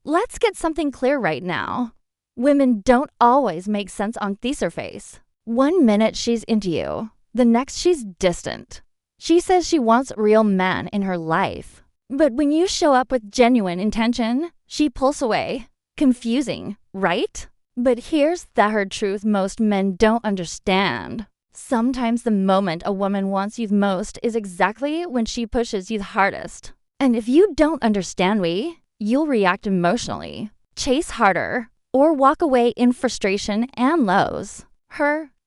Let's get something clear right now. Women don't always make sense on the surface. One minute she's into you, the next she's distant. She says she wants a real man in her life. But when you show up with genuine intention, she pulls away. Confusing, right? But here's the hard truth most men don't understand. Sometimes the moment a woman wants you most is exactly when she pushes you the hardest. And if you don't understand you'll react emotionally, chase harder, or walk away in frustration and lows.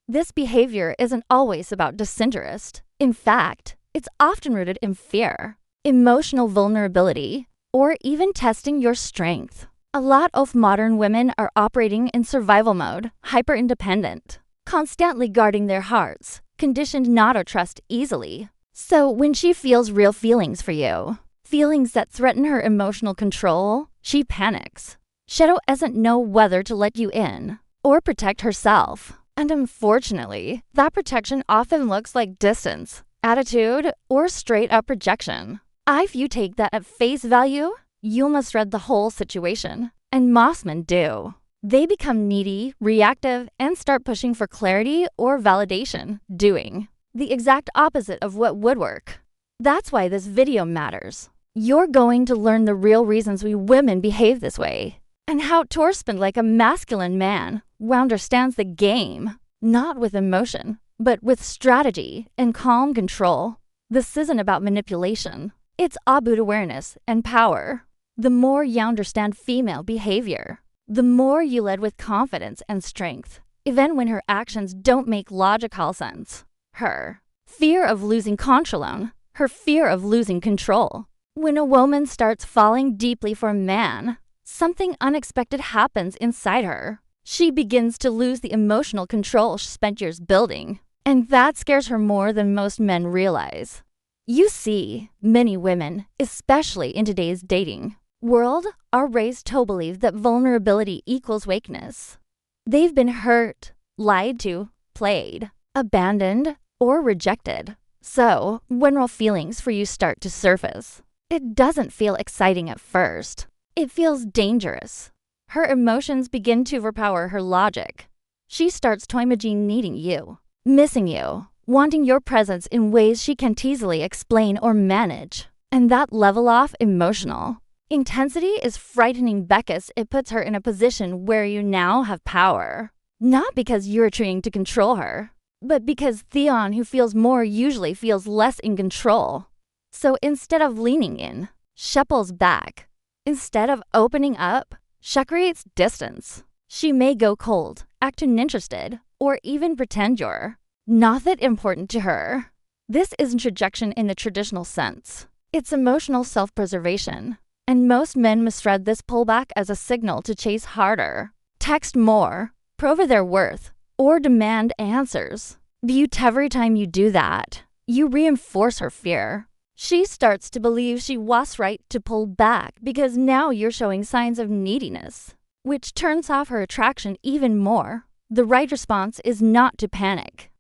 This behavior isn't always about disinterest. In fact, it's often rooted in fear, emotional vulnerability, or even testing your strength. A lot of modern women are operating in survival mode, hyper-independent, constantly guarding their hearts, conditioned not to trust easily. So when she feels real feelings for you, feelings that threaten her emotional control, she panics. Shadow doesn't know whether to let you in or protect herself. And unfortunately, that protection often looks like distance, attitude, or straight-up rejection. If you take that at face value, you'll misread the whole situation. And most men do. They become needy, reactive, and start pushing for clarity or validation, doing the exact opposite of what would work. That's why this video matters. You're going to learn the real reasons we women behave this way, and how to respond like a masculine man who understands the game, not with emotion, but with strategy and calm control. This isn't about manipulation. It's about awareness and power. The more you understand female behavior, the more you lead with confidence and strength, even when her actions don't make logical sense. Her fear of losing control, her fear of losing control. When a woman starts falling deeply for a man, something unexpected happens inside her. She begins to lose the emotional control she spent years building, and that scares her more than most men realize. You see, many women, especially in today's dating world, are raised to believe that vulnerability equals weakness. They've been hurt, lied to, played, abandoned, or rejected. So, when real feelings for you start to surface, it doesn't feel exciting at first. It feels dangerous. Her emotions begin to overpower her logic. She starts to imagine needing you, missing you, wanting your presence in ways she can't easily explain or manage. And that level of emotional intensity is frightening because it puts her in a position where you now have power. Not because you're trying to control her, but because Theon, who feels more, usually feels less in control. So instead of leaning in, she pulls back. Instead of opening up, she creates distance. She may go cold, act uninterested, or even pretend you're not that important to her. This isn't rejection in the traditional sense. It's emotional self-preservation. And most men misread this pullback as a signal to chase harder, text more, prove their worth, or demand answers. But every time you do that, you reinforce her fear. She starts to believe she was right to pull back because now you're showing signs of neediness, which turns off her attraction even more. The right response is not to panic.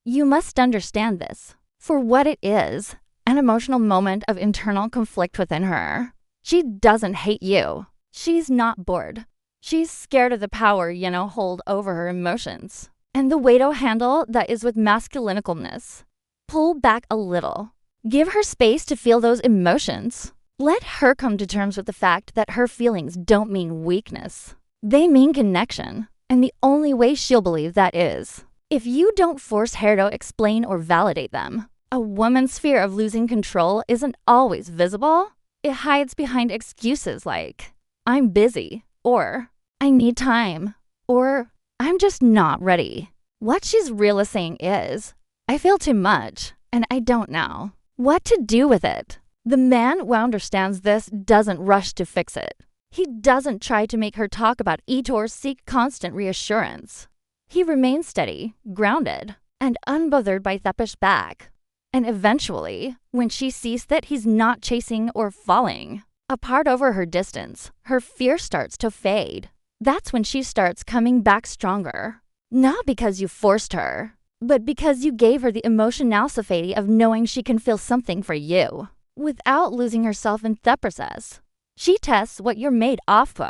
You must understand this for what it is, an emotional moment of internal conflict within her. She doesn't hate you. She's not bored. She's scared of the power hold over her emotions. And the way to handle that is with masculinicalness. Pull back a little. Give her space to feel those emotions. Let her come to terms with the fact that her feelings don't mean weakness. They mean connection. And the only way she'll believe that is if you don't force her to explain or validate them. A woman's fear of losing control isn't always visible. It hides behind excuses like, I'm busy, or I need time, or I'm just not ready. What she's really saying is, I feel too much, and I don't know what to do with it. The man who understands this doesn't rush to fix it. He doesn't try to make her talk about it or seek constant reassurance. He remains steady, grounded, and unbothered by the pushback. And eventually, when she sees that he's not chasing or falling apart over her distance, her fear starts to fade. That's when she starts coming back stronger. Not because you forced her, but because you gave her the emotional safety of knowing she can feel something for you without losing herself in the process. She tests what you're made of.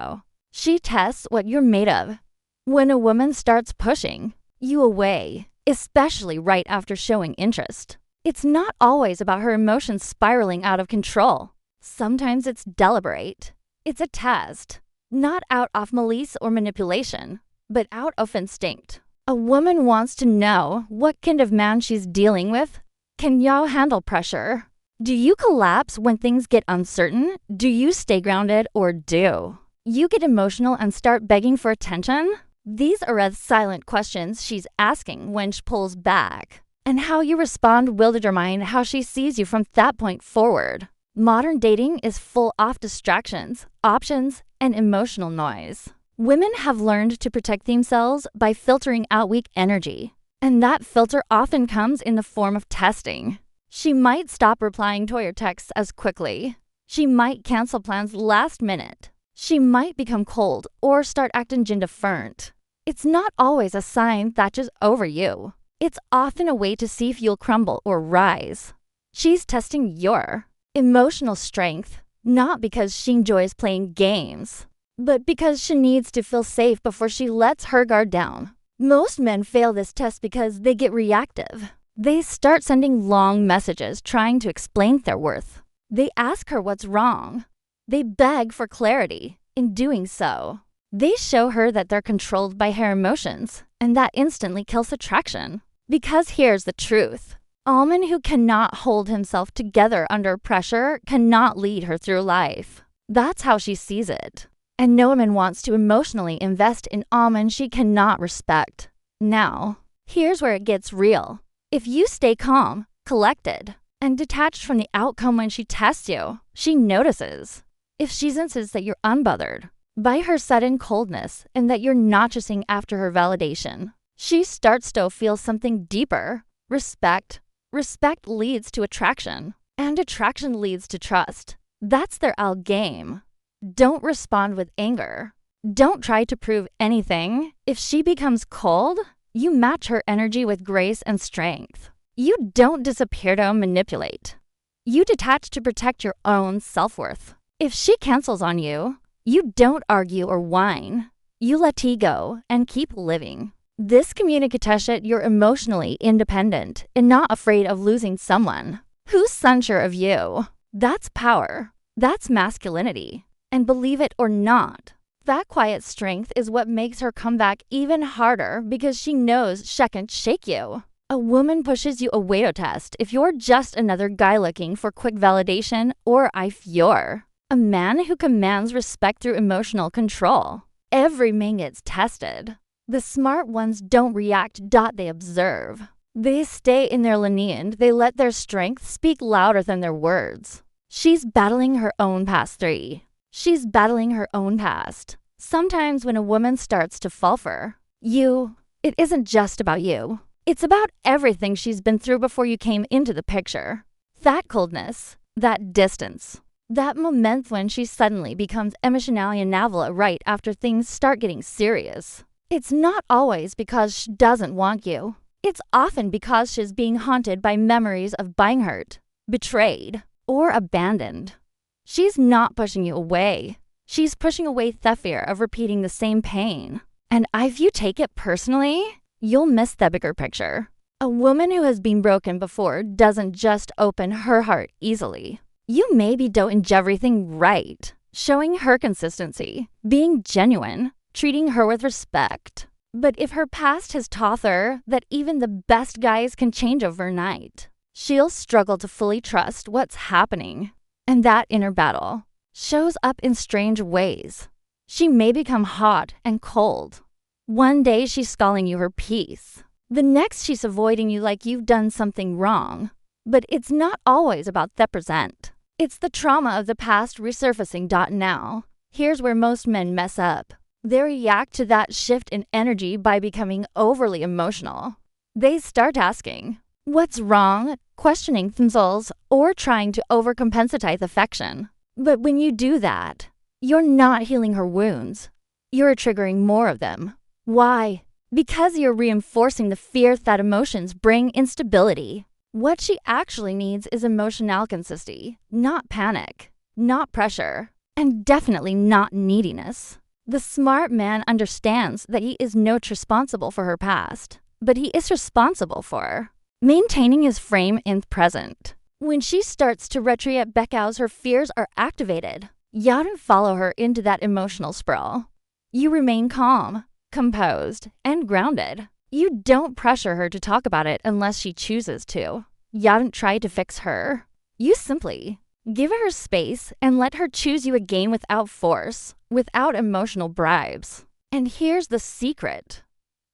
She tests what you're made of. When a woman starts pushing you away, especially right after showing interest, it's not always about her emotions spiraling out of control. Sometimes it's deliberate. It's a test, not out of malice or manipulation, but out of instinct. A woman wants to know what kind of man she's dealing with. Can y'all handle pressure? Do you collapse when things get uncertain? Do you stay grounded, or do you get emotional and start begging for attention? These are the silent questions she's asking when she pulls back. And how you respond will determine how she sees you from that point forward. Modern dating is full of distractions, options, and emotional noise. Women have learned to protect themselves by filtering out weak energy, and that filter often comes in the form of testing. She might stop replying to your texts as quickly. She might cancel plans last minute. She might become cold or start acting indifferent. It's not always a sign that she's over you. It's often a way to see if you'll crumble or rise. She's testing your emotional strength, not because she enjoys playing games, but because she needs to feel safe before she lets her guard down. Most men fail this test because they get reactive. They start sending long messages trying to explain their worth. They ask her what's wrong. They beg for clarity. In doing so, they show her that they're controlled by her emotions, and that instantly kills attraction. Because here's the truth. A man who cannot hold himself together under pressure cannot lead her through life. That's how she sees it. And no woman wants to emotionally invest in a man she cannot respect. Now, here's where it gets real. If you stay calm, collected, and detached from the outcome when she tests you, she notices. If she senses that you're unbothered by her sudden coldness and that you're not chasing after her validation, she starts to feel something deeper. Respect. Respect leads to attraction, and attraction leads to trust. That's their game. Don't respond with anger. Don't try to prove anything. If she becomes cold, you match her energy with grace and strength. You don't disappear to manipulate. You detach to protect your own self-worth. If she cancels on you, you don't argue or whine. You let it go and keep living. This communicates you're emotionally independent and not afraid of losing someone who's unsure of you. That's power. That's masculinity. And believe it or not, that quiet strength is what makes her come back even harder because she knows she can't shake you. A woman pushes you away to test if you're just another guy looking for quick validation, or if you're a man who commands respect through emotional control. Every man gets tested. The smart ones don't react, they observe. They stay in their lane. They let their strength speak louder than their words. She's battling her own past 3. She's battling her own past. Sometimes when a woman starts to fall for you, it isn't just about you. It's about everything she's been through before you came into the picture. That coldness, that distance, that moment when she suddenly becomes emotionally unavailable right after things start getting serious. It's not always because she doesn't want you. It's often because she's being haunted by memories of being hurt, betrayed, or abandoned. She's not pushing you away. She's pushing away the fear of repeating the same pain. And if you take it personally, you'll miss the bigger picture. A woman who has been broken before doesn't just open her heart easily. You maybe doing everything right, showing her consistency, being genuine, treating her with respect. But if her past has taught her that even the best guys can change overnight, she'll struggle to fully trust what's happening. And that inner battle shows up in strange ways. She may become hot and cold. One day she's calling you her peace. The next she's avoiding you like you've done something wrong. But it's not always about the present. It's the trauma of the past resurfacing. Now, here's where most men mess up. They react to that shift in energy by becoming overly emotional. They start asking, what's wrong? Questioning themselves, or trying to overcompensate affection. But when you do that, you're not healing her wounds. You're triggering more of them. Why? Because you're reinforcing the fear that emotions bring instability. What she actually needs is emotional consistency, not panic, not pressure. and definitely not neediness. The smart man understands that he is not responsible for her past, but he is responsible for maintaining his frame in the present. When she starts to retreat because her fears are activated, you don't follow her into that emotional sprawl. You remain calm, composed, and grounded. You don't pressure her to talk about it unless she chooses to. You don't try to fix her. You simply give her space and let her choose you again without force, without emotional bribes. And here's the secret.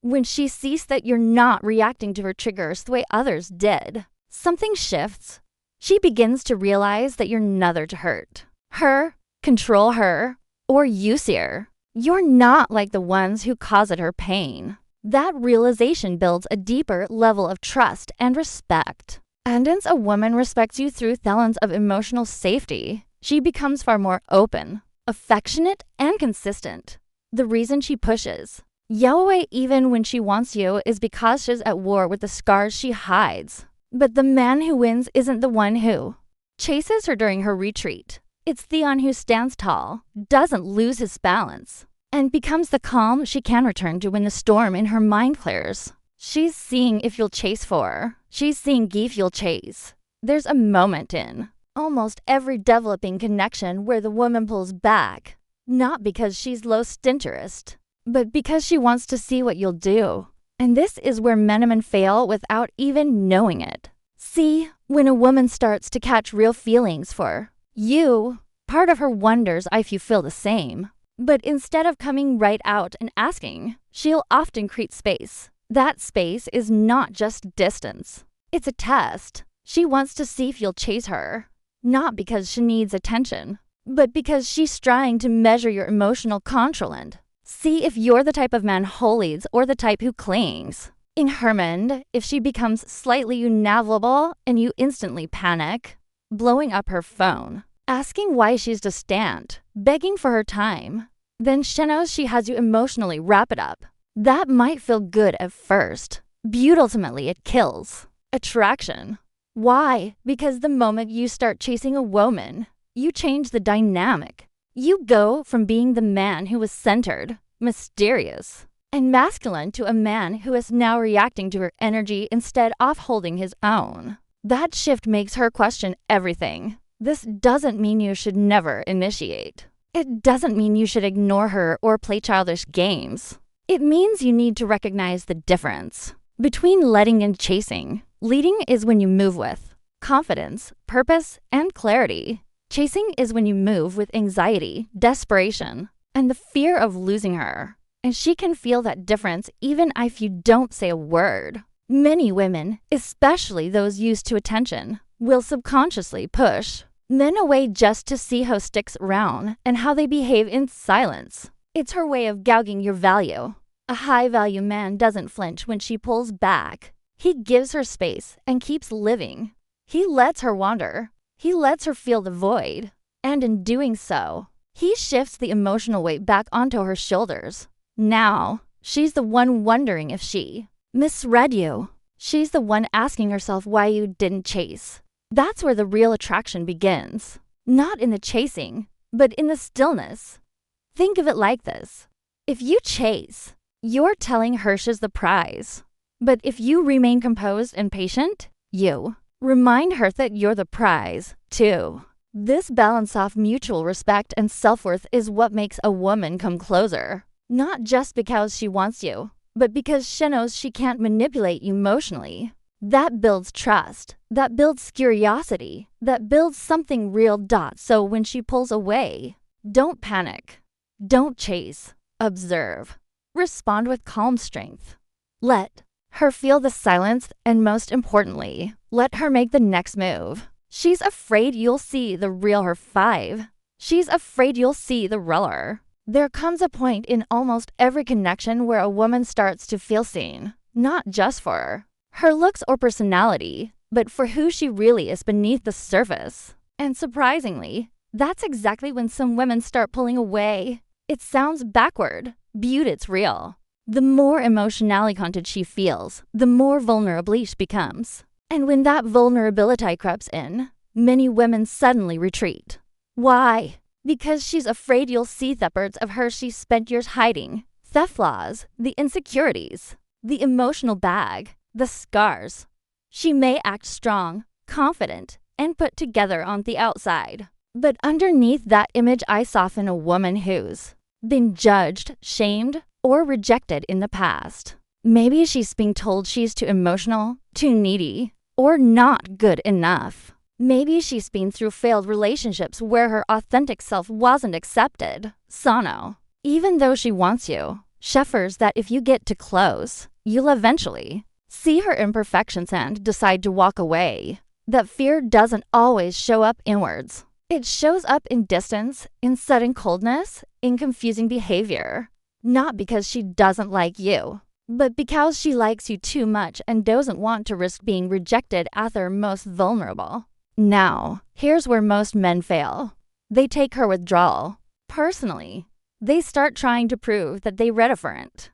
When she sees that you're not reacting to her triggers the way others did, something shifts. She begins to realize that you're neither to hurt her, control her, or use her. You're not like the ones who caused her pain. That realization builds a deeper level of trust and respect. And once a woman respects you through thousands of emotional safety, she becomes far more open, affectionate, and consistent. The reason she pushes you away even when she wants you is because she's at war with the scars she hides. But the man who wins isn't the one who chases her during her retreat. It's the one who stands tall, doesn't lose his balance, and becomes the calm she can return to when the storm in her mind clears. She's seeing if you'll chase for her. She's seeing if you'll chase. There's a moment in almost every developing connection where the woman pulls back, not because she's low interest, but because she wants to see what you'll do. And this is where men and women fail without even knowing it. See, when a woman starts to catch real feelings for you, part of her wonders if you feel the same. But instead of coming right out and asking, she'll often create space. That space is not just distance. It's a test. She wants to see if you'll chase her, not because she needs attention, but because she's trying to measure your emotional control and see if you're the type of man who leads or the type who clings. In her mind, if she becomes slightly unavailable and you instantly panic, blowing up her phone, asking why she's distant, begging for her time, then she knows she has you emotionally wrap it up. That might feel good at first, but ultimately it kills attraction. Why? Because the moment you start chasing a woman, you change the dynamic. You go from being the man who was centered, mysterious, and masculine to a man who is now reacting to her energy instead of holding his own. That shift makes her question everything. This doesn't mean you should never initiate. It doesn't mean you should ignore her or play childish games. It means you need to recognize the difference between letting and chasing. Leading is when you move with confidence, purpose, and clarity. Chasing is when you move with anxiety, desperation, and the fear of losing her. And she can feel that difference even if you don't say a word. Many women, especially those used to attention, will subconsciously push men away just to see how sticks around and how they behave in silence. It's her way of gouging your value. A high-value man doesn't flinch when she pulls back. He gives her space and keeps living. He lets her wander. He lets her feel the void. And in doing so, he shifts the emotional weight back onto her shoulders. Now, she's the one wondering if she misread you. She's the one asking herself why you didn't chase. That's where the real attraction begins. Not in the chasing, but in the stillness. Think of it like this. If you chase, you're telling her she's the prize. But if you remain composed and patient, you remind her that you're the prize, too. This balance of mutual respect and self-worth is what makes a woman come closer. Not just because she wants you, but because she knows she can't manipulate you emotionally. That builds trust. That builds curiosity. That builds something real. So when she pulls away, don't panic. Don't chase. Observe. Respond with calm strength. Let her feel the silence, and most importantly, let her make the next move. She's afraid you'll see the real her 5. She's afraid you'll see the real her. There comes a point in almost every connection where a woman starts to feel seen, not just for her looks or personality, but for who she really is beneath the surface. And surprisingly, that's exactly when some women start pulling away. It sounds backward, but it's real. The more emotionally content she feels, the more vulnerable she becomes. And when that vulnerability creeps in, many women suddenly retreat. Why? Because she's afraid you'll see the parts of her she spent years hiding. The flaws, the insecurities, the emotional bag, the scars. She may act strong, confident, and put together on the outside. But underneath that image, I soften a woman who's been judged, shamed, or rejected in the past. Maybe she's being told she's too emotional, too needy, or not good enough. Maybe she's been through failed relationships where her authentic self wasn't accepted. Sano. Even though she wants you, Sheffers that if you get too close, you'll eventually see her imperfections and decide to walk away. That fear doesn't always show up inwards. It shows up in distance, in sudden coldness, in confusing behavior. Not because she doesn't like you, but because she likes you too much and doesn't want to risk being rejected at their most vulnerable. Now, here's where most men fail. They take her withdrawal personally. They start trying to prove that they're different.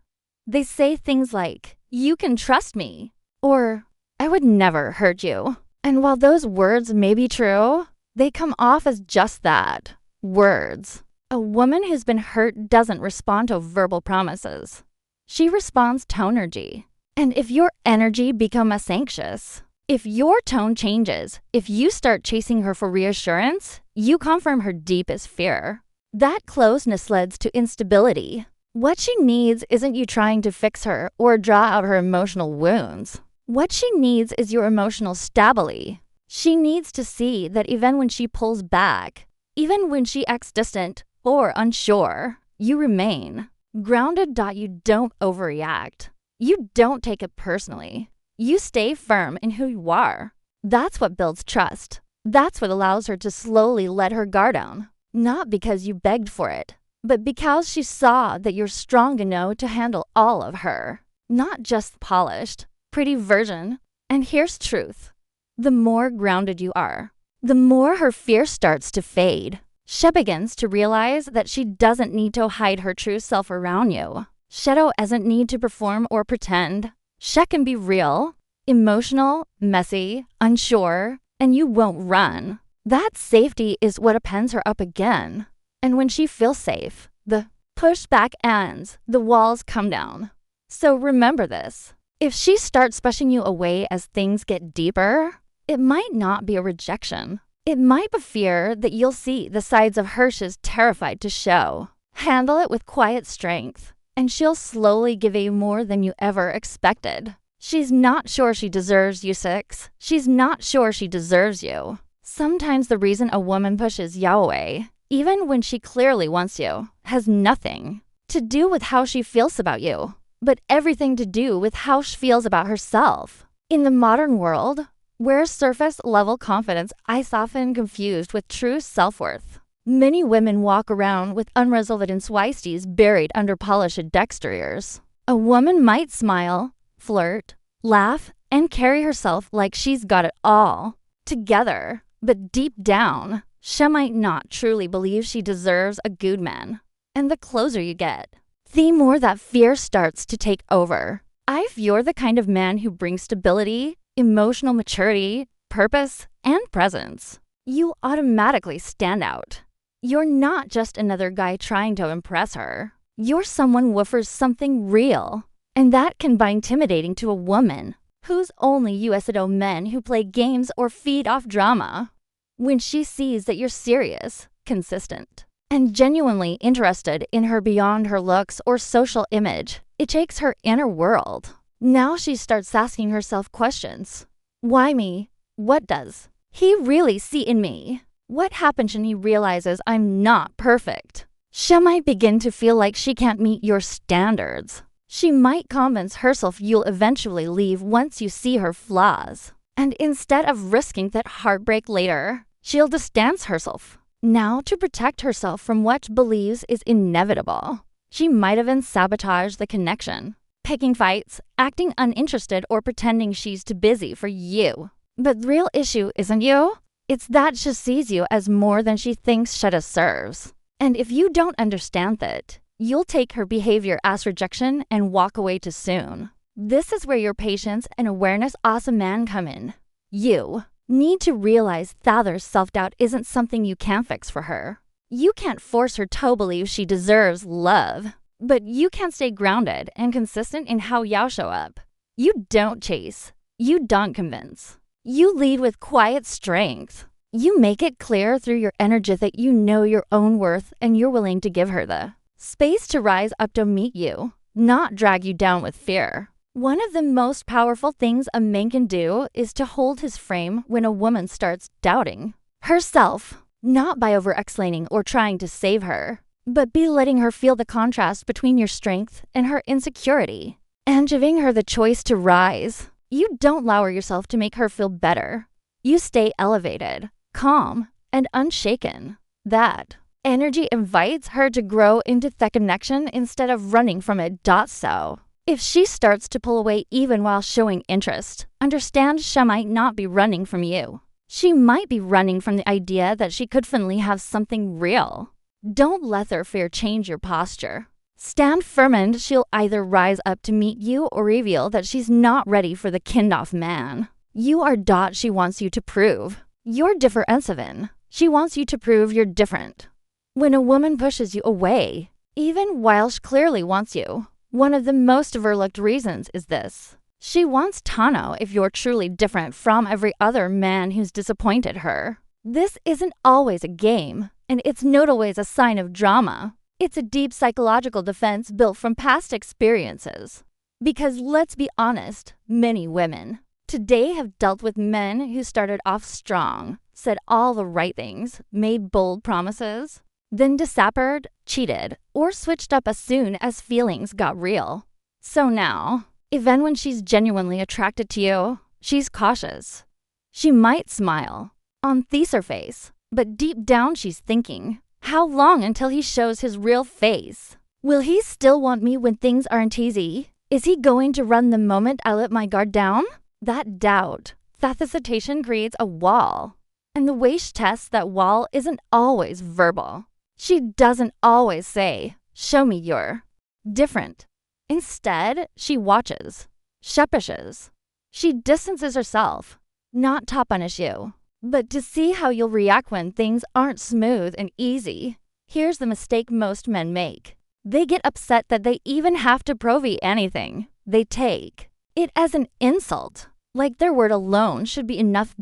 They say things like, "You can trust me," or "I would never hurt you." And while those words may be true, they come off as just that, words. A woman who's been hurt doesn't respond to verbal promises. She responds to energy. And if your energy becomes anxious, if your tone changes, if you start chasing her for reassurance, you confirm her deepest fear. That closeness leads to instability. What she needs isn't you trying to fix her or draw out her emotional wounds. What she needs is your emotional stability. She needs to see that even when she pulls back, even when she acts distant or unsure, you remain grounded. You don't overreact. You don't take it personally. You stay firm in who you are. That's what builds trust. That's what allows her to slowly let her guard down. Not because you begged for it, but because she saw that you're strong enough to handle all of her. Not just the polished, pretty version. And here's truth. The more grounded you are, the more her fear starts to fade. She begins to realize that she doesn't need to hide her true self around you. She doesn't need to perform or pretend. She can be real, emotional, messy, unsure, and you won't run. That safety is what opens her up again. And when she feels safe, the pushback ends, the walls come down. So remember this. If she starts pushing you away as things get deeper, it might not be a rejection. It might be fear that you'll see the sides of her she's terrified to show. Handle it with quiet strength, and she'll slowly give you more than you ever expected. She's not sure she deserves you, 6. She's not sure she deserves you. Sometimes the reason a woman pushes you away, even when she clearly wants you, has nothing to do with how she feels about you, but everything to do with how she feels about herself. In the modern world, where surface-level confidence is often confused with true self-worth, many women walk around with unresolved anxieties buried under polished exteriors. A woman might smile, flirt, laugh, and carry herself like she's got it all together. But deep down, she might not truly believe she deserves a good man. And the closer you get, the more that fear starts to take over. If you're the kind of man who brings stability, emotional maturity, purpose, and presence, you automatically stand out. You're not just another guy trying to impress her. You're someone who offers something real. And that can be intimidating to a woman who's only used to men who play games or feed off drama. When she sees that you're serious, consistent, and genuinely interested in her beyond her looks or social image, it takes her inner world. Now she starts asking herself questions. Why me? What does he really see in me? What happens when he realizes I'm not perfect? She might begin to feel like she can't meet your standards. She might convince herself you'll eventually leave once you see her flaws. And instead of risking that heartbreak later, she'll distance herself. Now to protect herself from what she believes is inevitable. She might even sabotage the connection, picking fights, acting uninterested, or pretending she's too busy for you. But the real issue isn't you. It's that she sees you as more than she thinks she deserves. And if you don't understand that, you'll take her behavior as rejection and walk away too soon. This is where your patience and awareness as a man come in. You need to realize that their self-doubt isn't something you can fix for her. You can't force her to believe she deserves love, but you can stay grounded and consistent in how you show up. You don't chase. You don't convince. You lead with quiet strength. You make it clear through your energy that you know your own worth and you're willing to give her the space to rise up to meet you, not drag you down with fear. One of the most powerful things a man can do is to hold his frame when a woman starts doubting herself, not by over-explaining or trying to save her, but by letting her feel the contrast between your strength and her insecurity, and giving her the choice to rise. You don't lower yourself to make her feel better. You stay elevated, calm, and unshaken. That energy invites her to grow into the connection instead of running from it. So, if she starts to pull away even while showing interest, understand she might not be running from you. She might be running from the idea that she could finally have something real. Don't let their fear change your posture. Stand firm and she'll either rise up to meet you or reveal that she's not ready for the kind-of man you are. She wants you to prove you're different. She wants you to prove you're different. When a woman pushes you away, even while she clearly wants you, one of the most overlooked reasons is this. She wants to know if you're truly different from every other man who's disappointed her. This isn't always a game, and it's not always a sign of drama. It's a deep psychological defense built from past experiences. Because let's be honest, many women today have dealt with men who started off strong, said all the right things, made bold promises, then disappeared, cheated, or switched up as soon as feelings got real. So now, even when she's genuinely attracted to you, she's cautious. She might smile on the surface, but deep down she's thinking, how long until he shows his real face? Will he still want me when things aren't easy? Is he going to run the moment I let my guard down? That doubt, that hesitation creates a wall. And the way she tests that wall isn't always verbal. She doesn't always say, show me you're different. Instead, she watches, she pushes. She distances herself, not to punish you, but to see how you'll react when things aren't smooth and easy. Here's the mistake most men make. They get upset that they even have to prove anything. They take it as an insult, like their word alone should be enough.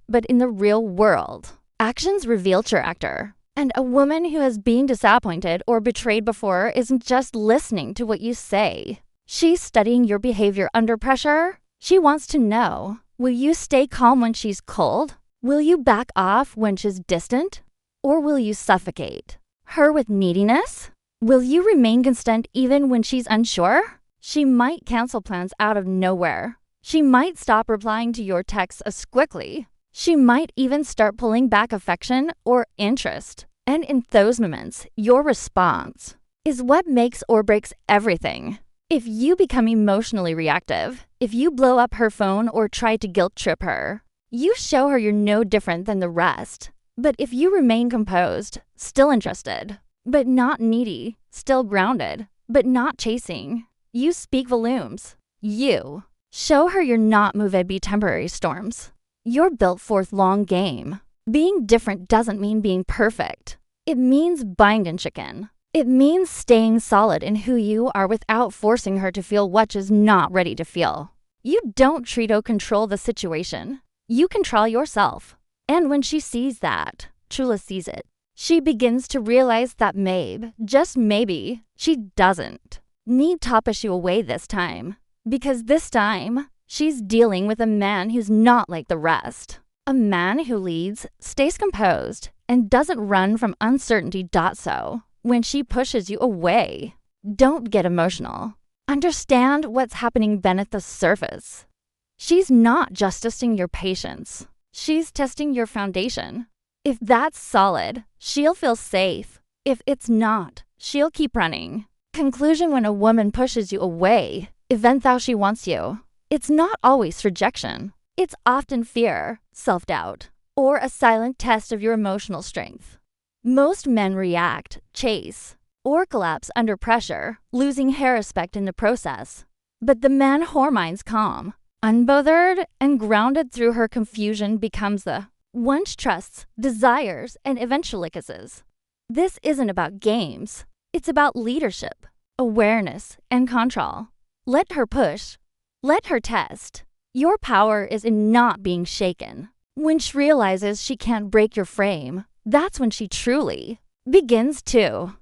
But in the real world, actions reveal character. And a woman who has been disappointed or betrayed before isn't just listening to what you say. She's studying your behavior under pressure. She wants to know, will you stay calm when she's cold? Will you back off when she's distant? Or will you suffocate her with neediness? Will you remain constant even when she's unsure? She might cancel plans out of nowhere. She might stop replying to your texts as quickly. She might even start pulling back affection or interest. And in those moments, your response is what makes or breaks everything. If you become emotionally reactive, if you blow up her phone or try to guilt trip her, you show her you're no different than the rest. But if you remain composed, still interested, but not needy, still grounded, but not chasing, you speak volumes. You show her you're not moved by temporary storms. You're built for long game. Being different doesn't mean being perfect. It means buying chicken. It means staying solid in who you are without forcing her to feel what she's not ready to feel. You don't treat or control the situation. You control yourself. And when she sees that, truly sees it, she begins to realize that maybe, just maybe, she doesn't need to push you away this time. Because this time, she's dealing with a man who's not like the rest. A man who leads, stays composed, and doesn't run from uncertainty. So, when she pushes you away, don't get emotional. Understand what's happening beneath the surface. She's not just testing your patience. She's testing your foundation. If that's solid, she'll feel safe. If it's not, she'll keep running. Conclusion: when a woman pushes you away, even though she wants you, it's not always rejection. It's often fear, self-doubt, or a silent test of your emotional strength. Most men react, chase, or collapse under pressure, losing her respect in the process. But the man who remains calm, unbothered, and grounded through her confusion becomes the one she trusts, desires, and eventually kisses. This isn't about games. It's about leadership, awareness, and control. Let her push. Let her test. Your power is in not being shaken. When she realizes she can't break your frame, that's when she truly begins to.